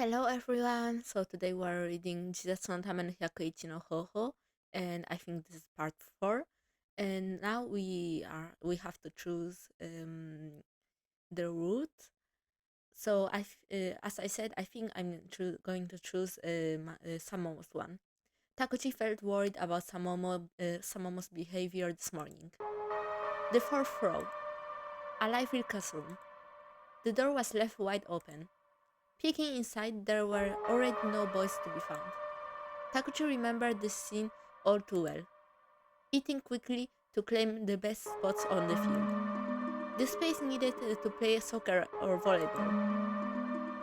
Hello everyone. So today we're reading Jisatsu tame no houhou, and I think this is part 4. And now we have to choose the route. So as I said, I think I'm going to choose Samomo's one. Takuchi felt worried about Samomo's behavior this morning. The fourth row, a lively classroom. The door was left wide open. Peeking inside, there were already no boys to be found. Takuchi remembered the scene all too well, eating quickly to claim the best spots on the field. The space needed to play soccer or volleyball.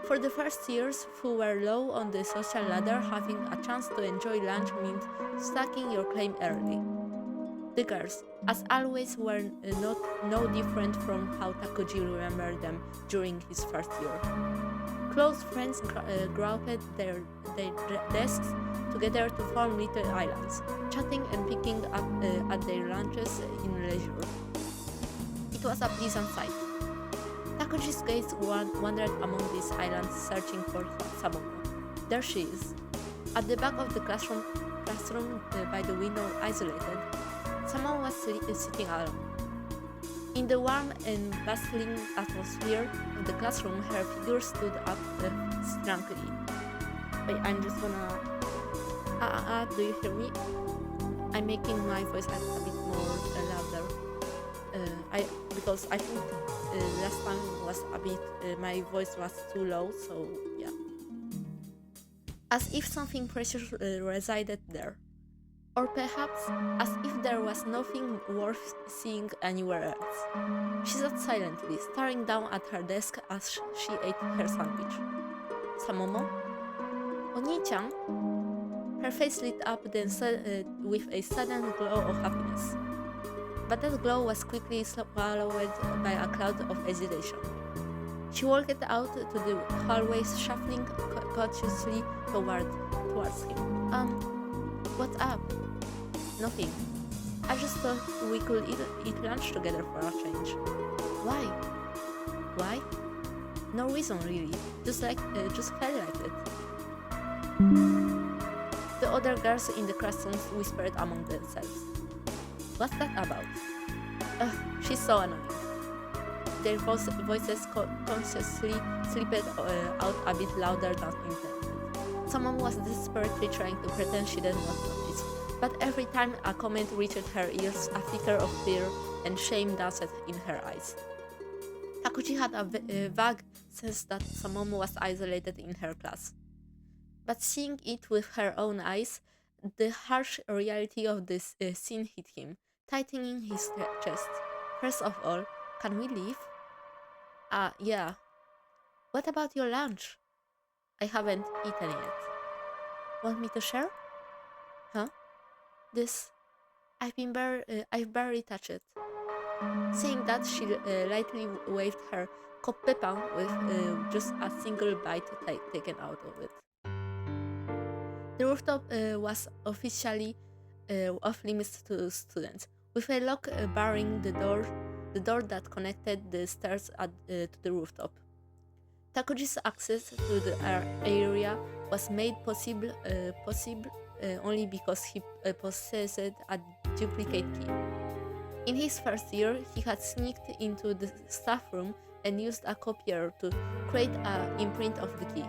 For the first years, who were low on the social ladder, having a chance to enjoy lunch meant stacking your claim early. The girls, as always, were not no different from how Takuchi remembered them during his first year. Close friends grouped their desks together to form little islands, chatting and picking up at their lunches in leisure. It was a pleasant sight. Takuchi's gaze wandered among these islands, searching for Samomo. There she is, at the back of the classroom by the window, isolated. Someone was sitting alone. In the warm and bustling atmosphere of the classroom, her figure stood up strangely. Wait, I'm just gonna. Do you hear me? I'm making my voice a bit more louder. I because I think last time was a bit. My voice was too low, so yeah. As if something precious resided there. Or perhaps as if there was nothing worth seeing anywhere else. She sat silently, staring down at her desk as she ate her sandwich. Samomo? Oni-chan? Her face lit up then with a sudden glow of happiness. But that glow was quickly swallowed by a cloud of hesitation. She walked out to the hallway, shuffling cautiously towards him. What's up? Nothing. I just thought we could eat lunch together for a change. Why? Why? No reason really. Just felt like it. The other girls in the classrooms whispered among themselves. What's that about? Ugh, she's so annoying. Their voices consciously slipped out a bit louder than intended. Someone was desperately trying to pretend she did not notice. But every time a comment reached her ears, a flicker of fear and shame danced in her eyes. Takuchi had a vague sense that Samomo was isolated in her class. But seeing it with her own eyes, the harsh reality of this scene hit him, tightening his chest. First of all, can we leave? Yeah. What about your lunch? I haven't eaten yet. Want me to share? Huh? This, I've barely touched it. Saying that, she lightly waved her koppeppan with just a single bite taken out of it. The rooftop was officially off limits to students, with a lock barring the door that connected the stairs to the rooftop. Takuji's access to the area was made possible only because he possessed a duplicate key. In his first year, he had sneaked into the staff room and used a copier to create an imprint of the key.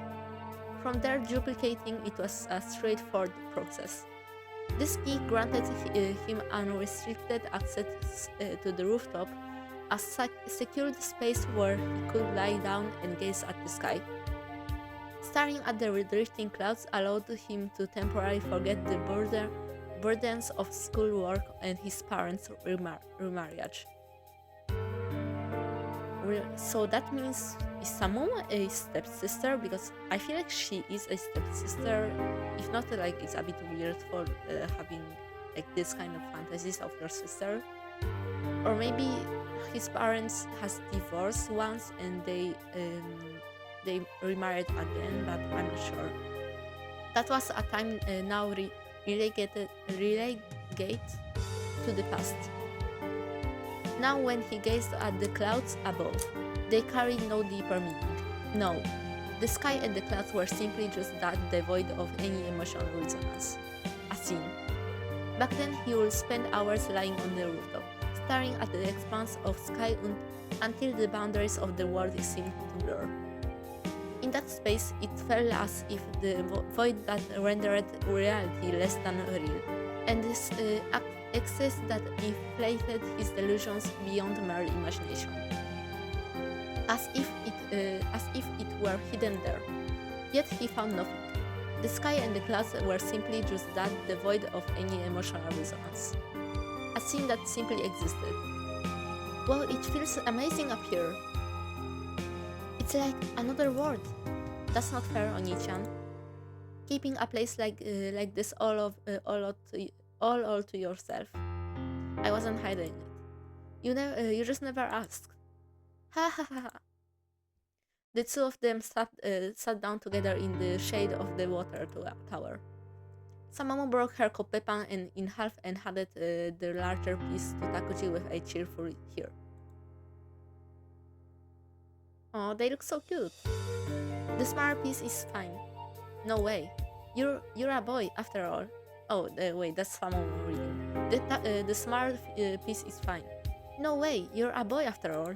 From there, duplicating it was a straightforward process. This key granted him unrestricted access to the rooftop, a secured space where he could lie down and gaze at the sky. Staring at the drifting clouds allowed him to temporarily forget the burdens of schoolwork and his parents' remarriage. So that means, is Samoa a stepsister? Because I feel like she is a stepsister. If not, like, it's a bit weird for having like this kind of fantasies of your sister. Or maybe his parents has divorced once and they remarried again, but I'm not sure. That was a time now relegated to the past. Now when he gazed at the clouds above, they carried no deeper meaning. No, The sky and the clouds were simply just that, devoid of any emotional resonance. A scene. Back then, he would spend hours lying on the rooftop, staring at the expanse of sky until the boundaries of the world seemed to blur. In that space, it felt as if the void that rendered reality less than real, and this excess that inflated his delusions beyond mere imagination, as if it were hidden there. Yet he found nothing. The sky and the clouds were simply just that, devoid of any emotional resonance. A scene that simply existed. Well, it feels amazing up here. It's like another world. That's not fair, Oni-chan. Keeping a place like this all to yourself. I wasn't hiding it. You just never asked. Ha ha ha ha. The two of them sat down together in the shade of the water tower. Samamo broke her koppepan in half and handed the larger piece to Takuji with a cheerful "here." Oh, they look so cute. The smaller piece is fine. No way. You're a boy after all. Oh, wait, that's Samamo reading. The smaller piece is fine. No way. You're a boy after all.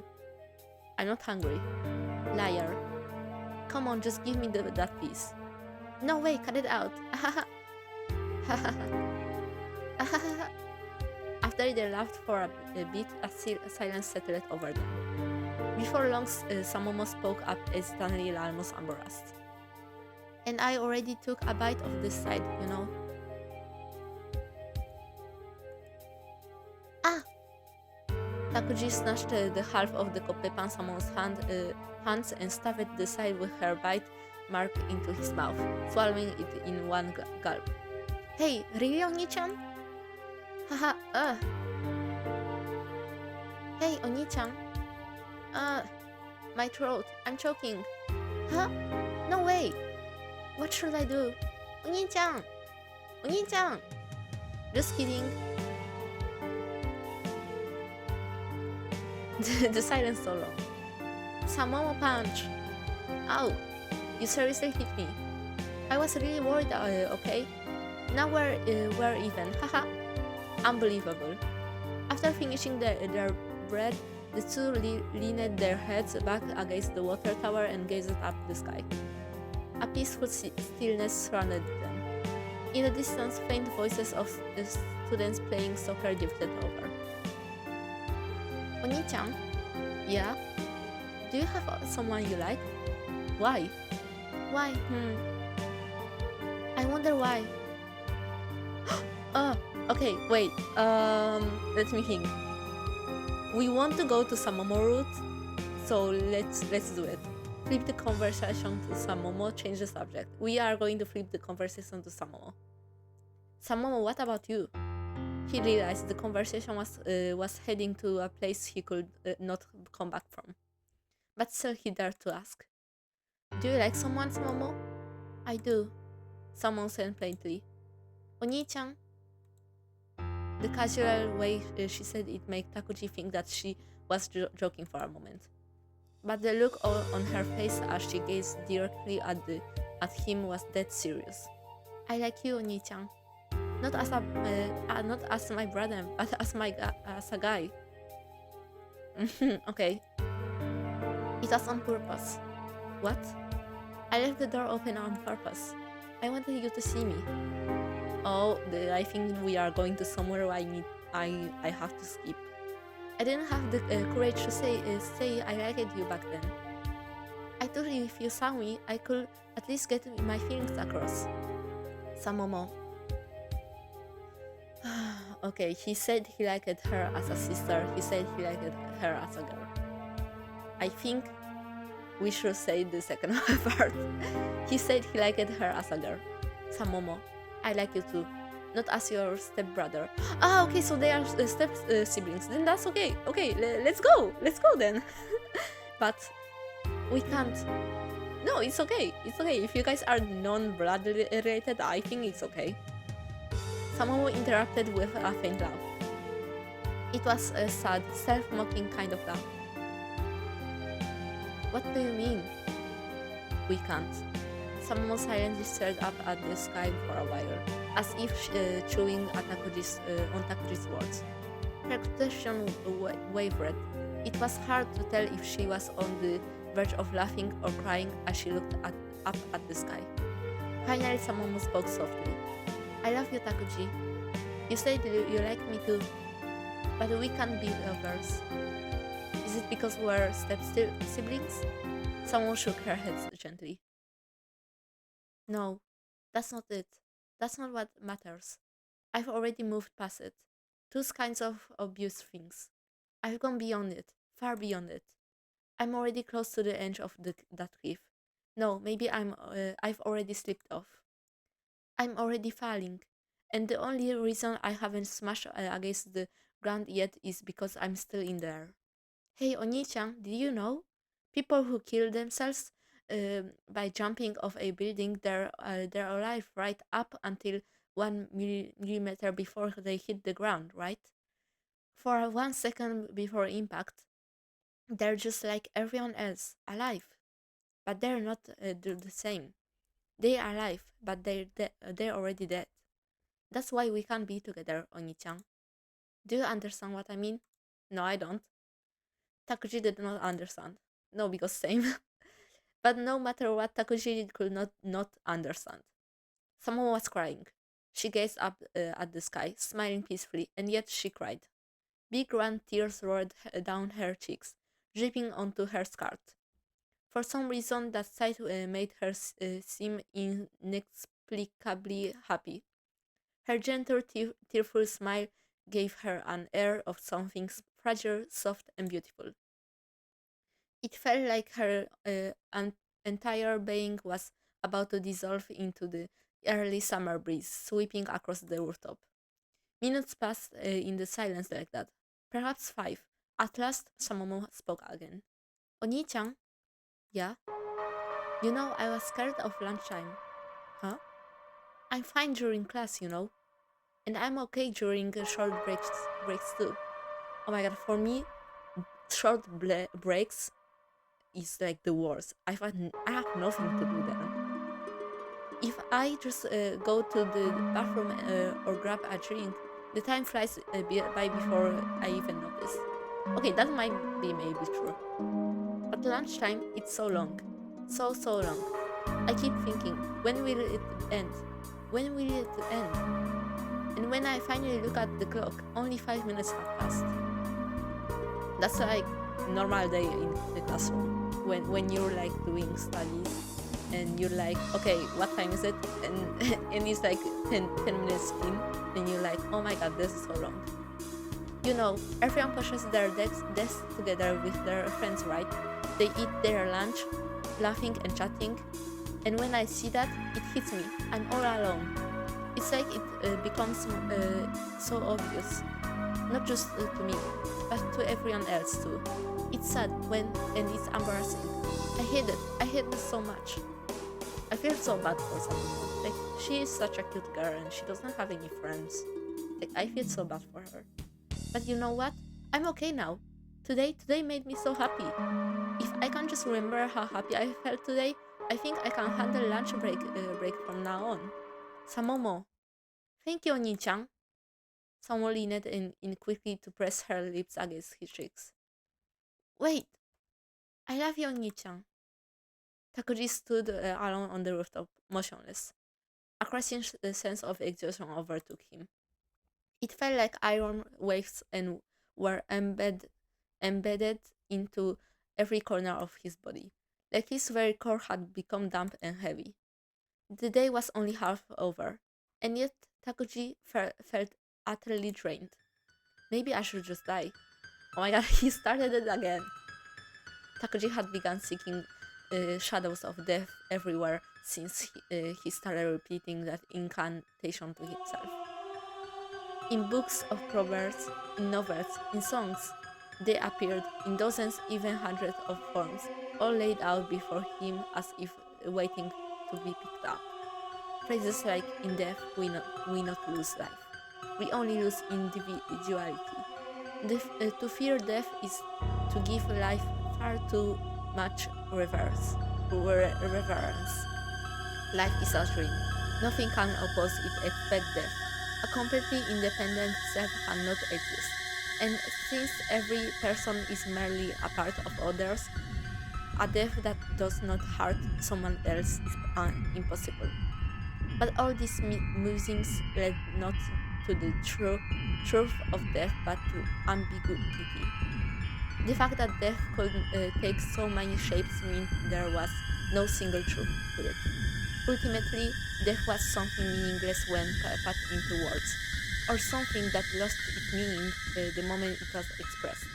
I'm not hungry. Liar. Come on, just give me that piece. No way, cut it out. After they laughed for a bit, a silence settled over them. Before long, Samomo spoke up, hesitantly, almost embarrassed. And I already took a bite of this side, you know. Ah! Takuji snatched the half of the koppepan Samomo's hands and stuffed the side with her bite mark into his mouth, swallowing it in one gulp. Hey, really, Oni-chan? Haha, Hey, Oni-chan. My throat, I'm choking. Huh? No way. What should I do? Oni-chan! Oni-chan! Just kidding. The silence so long. Samomo punch. Ow! You seriously hit me. I was really worried, okay? Now we're even, haha. Unbelievable. After finishing their bread, the two leaned their heads back against the water tower and gazed up the sky. A peaceful stillness surrounded them. In the distance, faint voices of students playing soccer drifted over. Oni-chan? Yeah? Do you have someone you like? Why? Why? I wonder why. Okay, wait. Let me think. We want to go to Samomo route, so let's do it. Flip the conversation to Samomo, change the subject. We are going to flip the conversation to Samomo. Samomo, what about you? He realized the conversation was heading to a place he could not come back from. But still he dared to ask. Do you like someone, Samomo? I do, someone said plainly. Oni-chan? The casual way she said it made Takuji think that she was joking for a moment. But the look on her face as she gazed directly at him was dead serious. I like you, Oni-chan. Not as my brother, but as a guy. Okay. It was on purpose. What? I left the door open on purpose. I wanted you to see me. Oh, I think we are going to somewhere I have to skip. I didn't have the courage to say I liked you back then. I thought if you saw me, I could at least get my feelings across. Samomo. Okay, he said he liked her as a sister. He said he liked her as a girl. I think we should say the second part. He said he liked her as a girl. Samomo, I like you too. Not as your stepbrother. Ah, okay, so they are step siblings. Then that's okay. Okay, let's go. Let's go then. But we can't. No, it's okay. It's okay. If you guys are non-blood related, I think it's okay. Samomo interrupted with a faint laugh. It was a sad, self-mocking kind of laugh. What do you mean? We can't. Someone silently stared up at the sky for a while, as if chewing at on Takuji's words. Her expression wavered. It was hard to tell if she was on the verge of laughing or crying as she looked up at the sky. Finally, someone spoke softly. I love you, Takuji. You said you like me too, but we can't be lovers. Is it because we're siblings? Someone shook her head gently. No, that's not it. That's not what matters. I've already moved past it. Those kinds of obvious things. I've gone beyond it, far beyond it. I'm already close to the edge of that cliff. No, maybe I've already slipped off. I'm already falling. And the only reason I haven't smashed against the ground yet is because I'm still in there. Hey, Oni-chan, did you know? People who kill themselves by jumping off a building, they're alive right up until 1 millimeter before they hit the ground, right? For 1 second before impact, they're just like everyone else, alive. But they're not the same. They are alive, but they're already dead. That's why we can't be together, Oni-chan. Do you understand what I mean? No, I don't. Takuji did not understand. No, because same. But no matter what, Takuji could not understand. Someone was crying. She gazed up at the sky, smiling peacefully, and yet she cried. Big round tears rolled down her cheeks, dripping onto her skirt. For some reason, that sight made her seem inexplicably happy. Her gentle, tearful smile gave her an air of something fragile, soft, and beautiful. It felt like her entire being was about to dissolve into the early summer breeze sweeping across the rooftop. Minutes passed in the silence like that. Perhaps 5. At last, Samomo spoke again. Oni-chan? Yeah? You know, I was scared of lunchtime. Huh? I'm fine during class, you know. And I'm okay during short breaks too. Oh my god, for me, short breaks is like the worst. I have nothing to do then. If I just go to the bathroom or grab a drink, the time flies by before I even notice. Okay, that might be maybe true. But lunchtime, it's so long. So long. I keep thinking, when will it end? When will it end? And when I finally look at the clock, only 5 minutes have passed. That's like normal day in the classroom. When you're like doing studies and you're like, okay, what time is it? And and it's like 10 minutes in and you're like, oh my god, this is so long. You know, everyone pushes their desks together with their friends, right? They eat their lunch, laughing and chatting. And when I see that, it hits me. I'm all alone. It's like it becomes so obvious. Not just to me, but to everyone else too. It's sad and it's embarrassing. I hate it. I hate this so much. I feel so bad for Sakura. Like, she is such a cute girl and she doesn't have any friends. Like, I feel so bad for her. But you know what? I'm okay now. Today made me so happy. If I can just remember how happy I felt today, I think I can handle lunch break from now on. Samomo. Thank you, Oni-chan. Someone leaned in quickly to press her lips against his cheeks. Wait! I love you, Oni-chan. Takuji stood alone on the rooftop, motionless. A crushing sense of exhaustion overtook him. It felt like iron waves and were embedded into every corner of his body, like his very core had become damp and heavy. The day was only half over, and yet Takuji felt utterly drained. Maybe I should just die. Oh my god, he started it again. Takuji had begun seeking shadows of death everywhere since he started repeating that incantation to himself. In books of proverbs, in novels, in songs, they appeared in dozens, even hundreds of forms, all laid out before him as if waiting to be picked up. Phrases like, in death we not lose life. We only lose individuality. To fear death is to give life far too much reverse. reverence. Life is a dream. Nothing can oppose it except death. A completely independent self cannot exist. And since every person is merely a part of others, a death that does not hurt someone else is impossible. But all these musings led not to the truth of death, but to ambiguity. The fact that death could take so many shapes meant there was no single truth to it. Ultimately, death was something meaningless when put into words, or something that lost its meaning the moment it was expressed.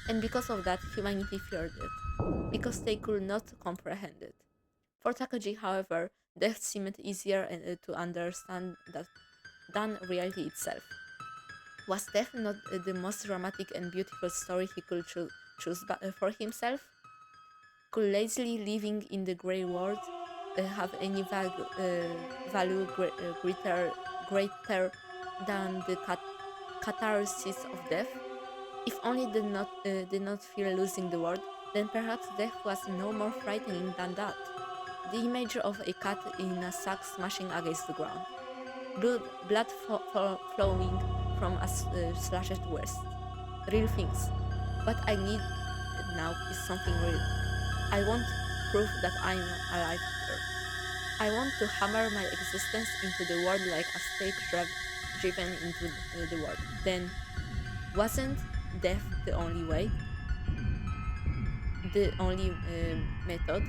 And because of that, humanity feared it, because they could not comprehend it. For Takuji, however, death seemed easier to understand than reality itself. Was death not the most dramatic and beautiful story he could choose for himself? Could lazily living in the grey world have any value greater than the catharsis of death? If only did not fear losing the world, then perhaps death was no more frightening than that. The image of a cat in a sack smashing against the ground, blood flowing from a slashed wrist. Real things. What I need now is something real. I want proof that I'm alive here. I want to hammer my existence into the world like a stake driven into the world. Then, wasn't death the only way? The only method?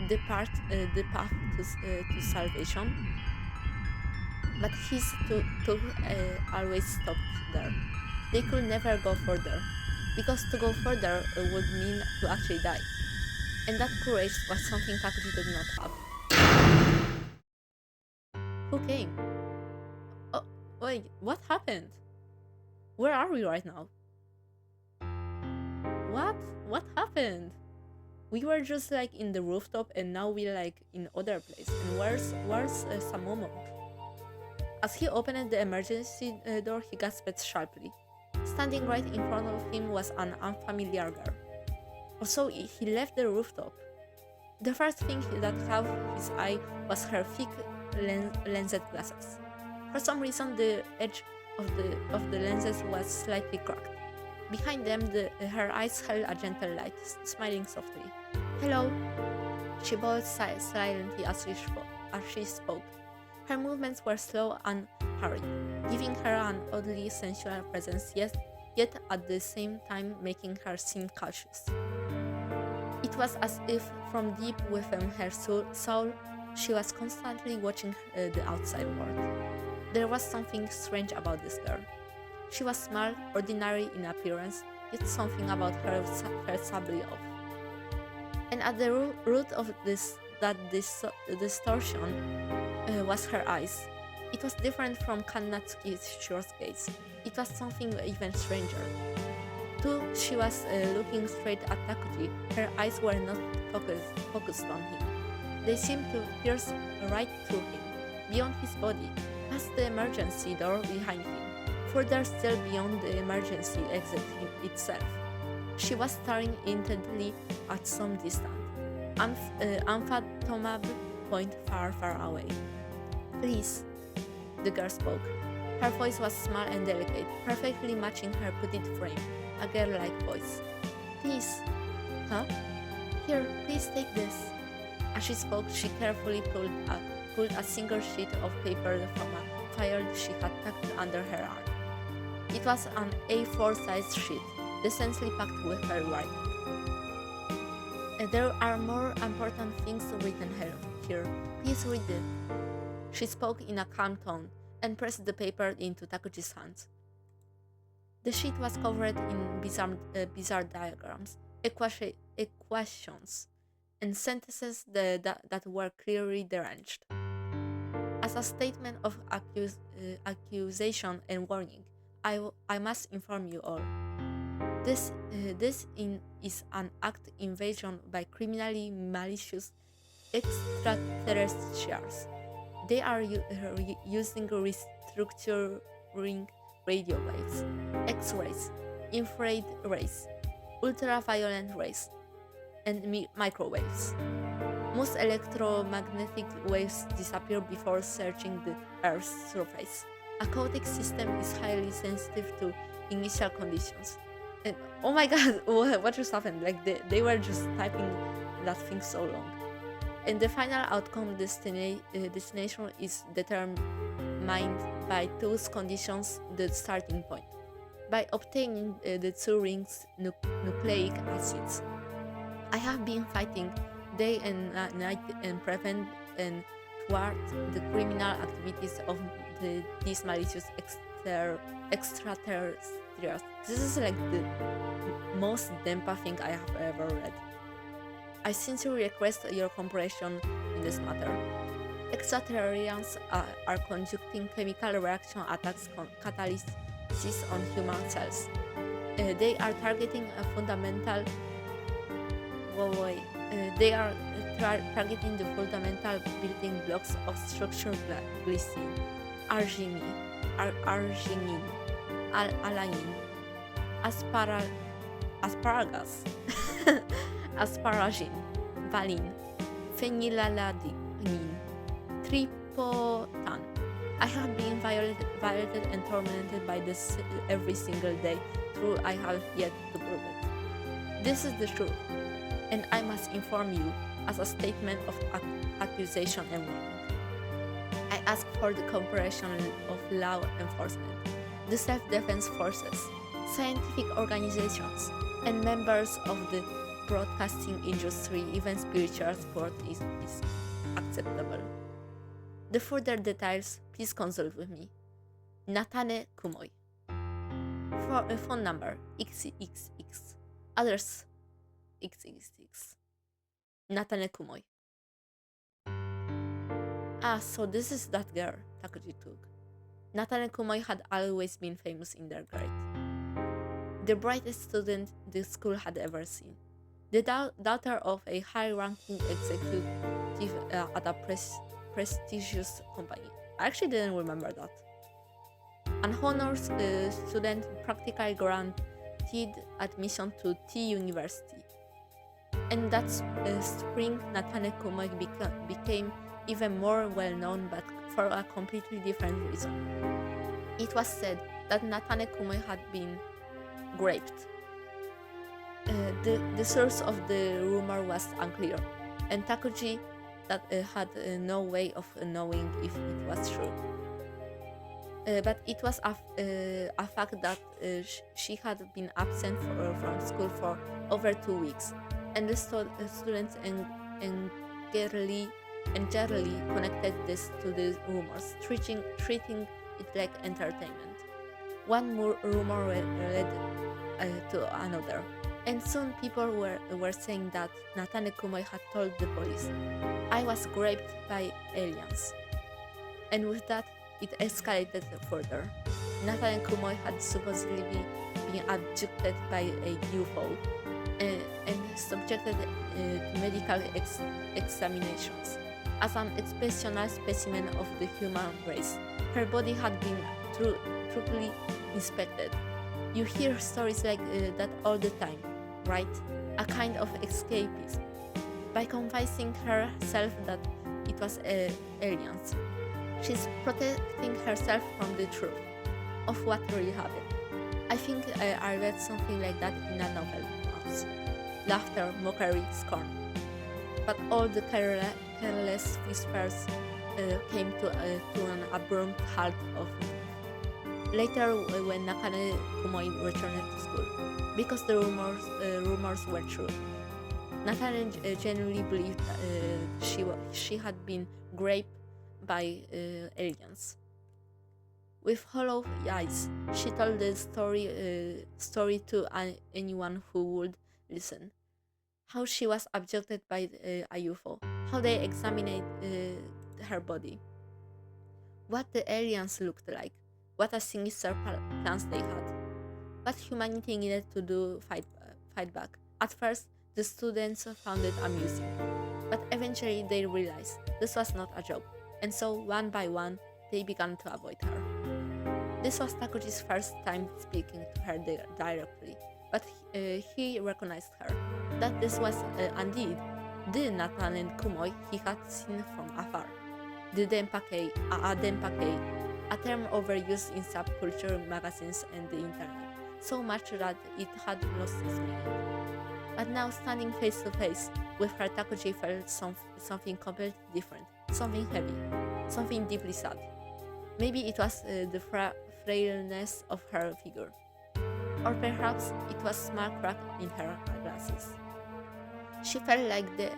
The path to salvation? But his took always stopped there. They could never go further, because to go further would mean to actually die. And that courage was something Takuji did not have. Who came? Oh, wait, what happened? Where are we right now? What? What happened? We were just like in the rooftop and now we're like in other place. And where's Samomo? As he opened the emergency door, he gasped sharply. Standing right in front of him was an unfamiliar girl. Also, he left the rooftop. The first thing that caught his eye was her thick lensed glasses. For some reason, the edge of the lenses was slightly cracked. Behind them, her eyes held a gentle light, smiling softly. "Hello," she bowed silently as she spoke. Her movements were slow and hurried, giving her an oddly sensual presence, yet at the same time making her seem cautious. It was as if from deep within her soul, she was constantly watching the outside world. There was something strange about this girl. She was small, ordinary in appearance, yet something about her felt sadly off. And at the root of this distortion was her eyes. It was different from Kan Natsuki's short gaze. It was something even stranger. Though she was looking straight at Takuji, her eyes were not focused on him. They seemed to pierce right through him, beyond his body, past the emergency door behind him, further still beyond the emergency exit itself. She was staring intently at some distant, unfathomable point far, far away. "Please," the girl spoke. Her voice was small and delicate, perfectly matching her petite frame, a girl-like voice. "Please." "Huh? Here, please take this." As she spoke, she carefully pulled a single sheet of paper from a file she had tucked under her arm. It was an A4-sized sheet, decently packed with her writing. "There are more important things written here. Please read it." She spoke in a calm tone and pressed the paper into Takuji's hands. The sheet was covered in bizarre diagrams, equations, and sentences that were clearly deranged. As a statement of accusation and warning, I must inform you all. This is an act invasion by criminally malicious extraterrestrials. They are using restructuring radio waves, X-rays, infrared rays, ultraviolet rays, and microwaves. Most electromagnetic waves disappear before searching the Earth's surface. A chaotic system is highly sensitive to initial conditions. And oh my god, what just happened? Like they were just typing that thing so long. And the final outcome destination is determined by two conditions, the starting point. By obtaining the two rings nucleic acids. I have been fighting day and night and prevent and thwart the criminal activities of these malicious extraterrestrials. This is like the most denpa thing I have ever read. I sincerely request your cooperation in this matter. Extraterrestrials are conducting chemical reaction attacks catalysis on human cells. They are targeting a fundamental. They are targeting the fundamental building blocks of structural glycine, arginine, alanine, asparagus, asparagine, valine, phenylalanine, tryptophan. I have been violated and tormented by this every single day, though I have yet to prove it. This is the truth, and I must inform you as a statement of accusation and warning. I ask for the cooperation of law enforcement, the self-defense forces, scientific organizations, and members of the broadcasting industry. Even spiritual support is acceptable. The further details, please consult with me. Natane Kumoy. For a phone number XXX. Address XXX. Natane Kumoy. So this is that girl Takuji took. Natane Kumoy had always been famous in their grade. The brightest student the school had ever seen. The daughter of a high-ranking executive at a prestigious company. I actually didn't remember that. An honors student practically granted admission to T University. And that spring, Natane Kumoy became even more well-known, but for a completely different reason. It was said that Natane Kumoy had been raped. The source of the rumor was unclear, and Takuji had no way of knowing if it was true. But it was a fact that she had been absent from school for over 2 weeks, and the students generally connected this to the rumors, treating it like entertainment. One more rumor led to another, and soon people were saying that Natane Kumoy had told the police, "I was raped by aliens." And with that, it escalated further. Natane Kumoy had supposedly been abducted by a UFO and subjected to medical examinations. As an exceptional specimen of the human race, her body had been truthfully inspected. You hear stories like that all the time, right? A kind of escapism. By convincing herself that it was aliens, she's protecting herself from the truth of what really happened. I think I read something like that in a novel once. Laughter, mockery, scorn. But all the careless whispers came to an abrupt halt of later when Natane Kumoy returned to school, because the rumors were true. Natane genuinely believed she had been raped by aliens. With hollow eyes, she told the story to anyone who would listen. How she was abducted by a UFO, how they examined her body, what the aliens looked like, what a sinister plans they had, what humanity needed to do fight back. At first, the students found it amusing, but eventually they realized this was not a joke, and so one by one, they began to avoid her. This was Takuji's first time speaking to her directly, but he recognized her, that this was indeed The Nathan and Kumoi he had seen from afar. The denpa denpa, a term overused in subculture magazines and the internet, so much that it had lost its meaning. But now, standing face to face with her, Takuji felt something completely different, something heavy, something deeply sad. Maybe it was the frailness of her figure, or perhaps it was a small crack in her glasses. She felt like the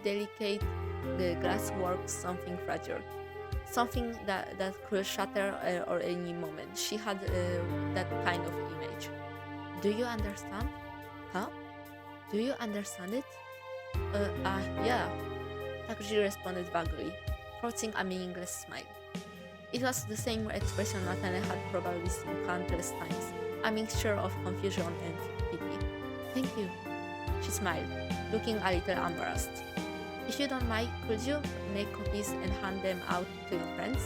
delicate glasswork, something fragile, something that could shatter or any moment. She had that kind of image. Do you understand? Huh? Do you understand it? Yeah. Takuji responded vaguely, forcing a meaningless smile. It was the same expression Natane had probably seen countless times, a mixture of confusion and pity. Thank you, she smiled, looking a little embarrassed. If you don't mind, could you make copies and hand them out to your friends?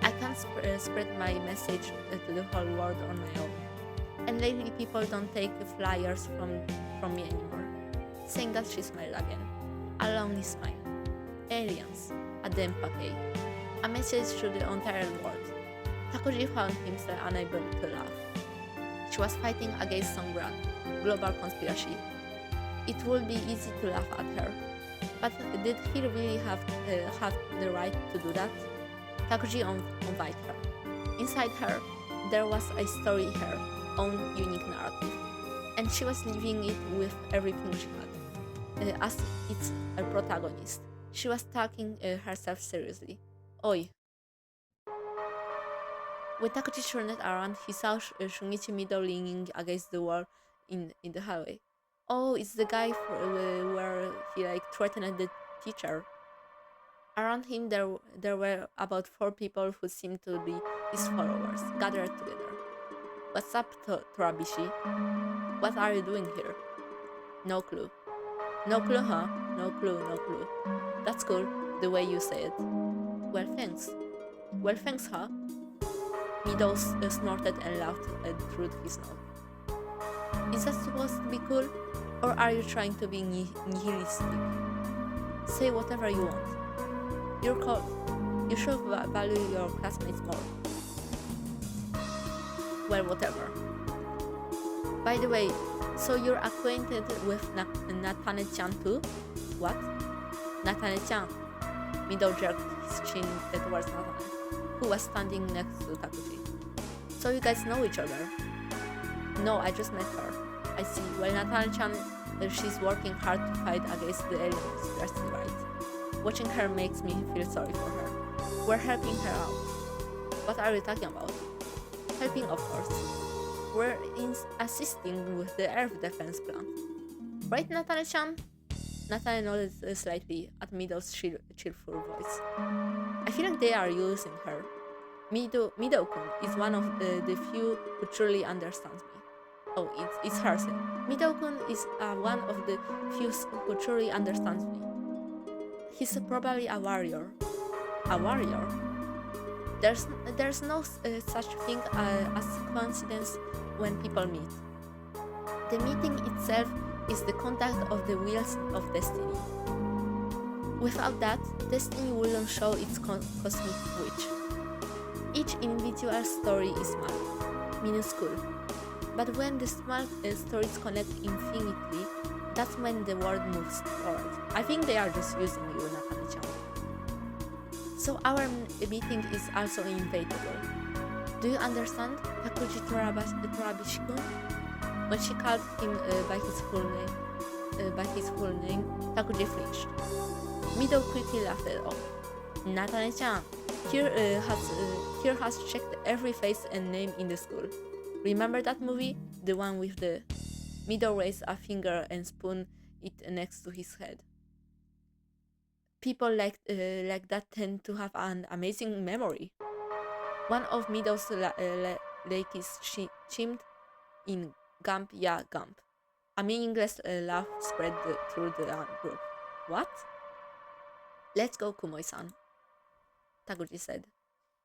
I can't spread my message to the whole world on my own. And lately people don't take flyers from me anymore. Saying that, she smiled again. A lonely smile. Aliens. A denpa. A message to the entire world. Takuji found himself unable to laugh. She was fighting against some global conspiracy. It would be easy to laugh at her. But did he really have the right to do that? Takuji invited her. Inside her, there was a story, her own unique narrative, and she was living it with everything she had. As its a protagonist, she was taking herself seriously. Oi. When Takuji turned around, he saw Shunichi Mido leaning against the wall in the hallway. Oh, it's the guy where he threatened the teacher. Around him, there were about 4 people who seemed to be his followers, gathered together. What's up, Torabishi? What are you doing here? No clue. No clue, huh? No clue, no clue. That's cool, the way you say it. Well, thanks. Well, thanks, huh? Mido snorted and laughed through his nose. Is that supposed to be cool? Or are you trying to be nihilistic? Say whatever you want. You're cold. You should value your classmates more. Well, whatever. By the way, so you're acquainted with Natane-chan too? What? Natane-chan. Mido jerked his chin towards Natane, who was standing next to Takuji. So you guys know each other? No, I just met her. I see. Well, Natane-chan, she's working hard to fight against the aliens, that's right. Watching her makes me feel sorry for her. We're helping her out. What are you talking about? Helping, of course. We're assisting with the Earth defense plan. Right, Natane-chan? Natane nodded slightly at Mido's cheerful voice. I feel like they are using her. Mido-kun is one of the few who truly understands me. Oh, it's her thing. Mido-kun is one of the few who truly understands me. He's probably a warrior. A warrior? There's no such thing as coincidence when people meet. The meeting itself is the contact of the wheels of destiny. Without that, destiny wouldn't show its cosmic reach. Each individual story is small, minuscule. But when the small stories connect infinitely, that's when the world moves forward. I think they are just using you, Nakami-chan. So our meeting is also inevitable. Do you understand, Takuji Torabishi-kun? When she called him by his full name, Takuji flinched. Mido quickly laughed it off. Natane-chan, here has checked every face and name in the school. Remember that movie? The one with the... Mido raised a finger and spoon it next to his head. People like that tend to have an amazing memory. One of Mido's ladies chimed in Gump, yeah, Gump. A meaningless laugh spread through the group. What? Let's go, Kumoi-san, Taguchi said.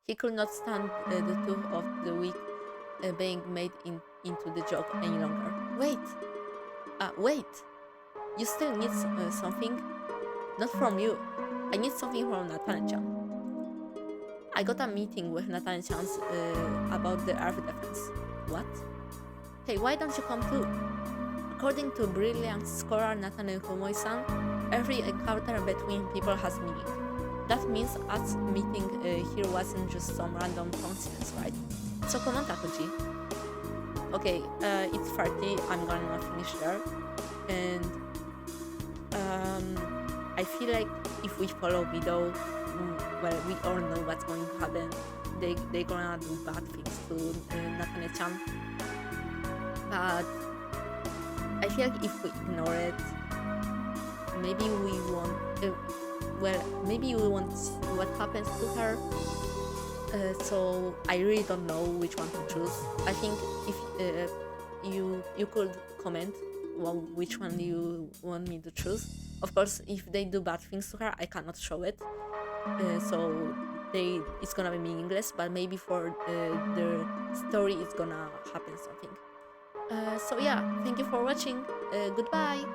He could not stand the two of the week being made into the joke any longer. Wait! Wait! You still need something? Not from you. I need something from Nathan-chan. I got a meeting with Nathan-chan about the Earth defense. What? Hey, why don't you come too? According to brilliant scholar Nathan Komoi-san, every encounter between people has meaning. That means us meeting here wasn't just some random coincidence, right? So come on, Takuji. Okay, it's 30, I'm gonna finish there. And I feel like if we follow Bido, well, we all know what's going to happen. They're gonna do bad things to Nakane-chan. But I feel like if we ignore it, maybe we won't. Maybe we won't see what happens to her. So I really don't know which one to choose. I think if you could comment which one you want me to choose. Of course, if they do bad things to her, I cannot show it. So it's gonna be meaningless. But maybe for the story, it's gonna happen something. So yeah, thank you for watching. Goodbye.